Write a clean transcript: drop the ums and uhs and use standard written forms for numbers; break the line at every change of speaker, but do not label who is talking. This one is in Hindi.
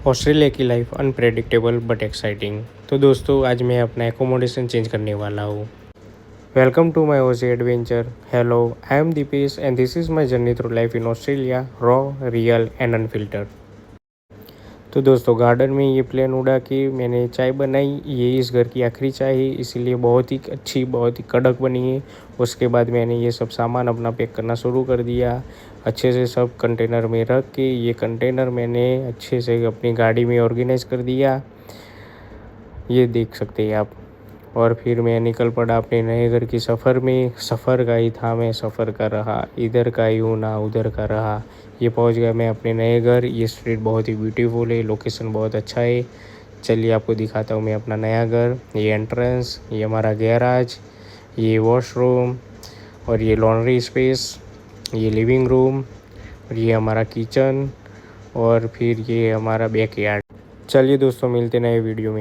ऑस्ट्रेलिया की लाइफ अनप्रेडिक्टेबल बट एक्साइटिंग। तो दोस्तों आज मैं अपना एकोमोडेशन चेंज करने वाला हूँ। Welcome to my OG adventure. Hello, I am Deepesh and this is my journey through life in Australia, raw, real and unfiltered. तो दोस्तों गार्डन में ये प्लेन उड़ा के मैंने चाय बनाई। ये इस घर की आखिरी चाय है, इसीलिए बहुत ही अच्छी, बहुत ही कड़क बनी है। उसके बाद मैंने ये सब सामान अपना पैक करना शुरू कर दिया। अच्छे से सब कंटेनर में रख के ये कंटेनर मैंने अच्छे से अपनी गाड़ी में ऑर्गेनाइज कर दिया, ये देख सकते हैं आप। और फिर मैं निकल पड़ा अपने नए घर की सफ़र में। सफ़र का ही था, मैं सफ़र कर रहा, इधर का यूँ ना उधर का रहा। ये पहुंच गया मैं अपने नए घर। ये स्ट्रीट बहुत ही ब्यूटीफुल है, लोकेशन बहुत अच्छा है। चलिए आपको दिखाता हूँ मैं अपना नया घर। ये एंट्रेंस, ये हमारा गैराज, ये वॉशरूम और ये लॉन्ड्री स्पेस, ये लिविंग रूम और ये हमारा किचन और फिर ये हमारा बैक यार्ड। चलिए दोस्तों मिलते नए वीडियो में।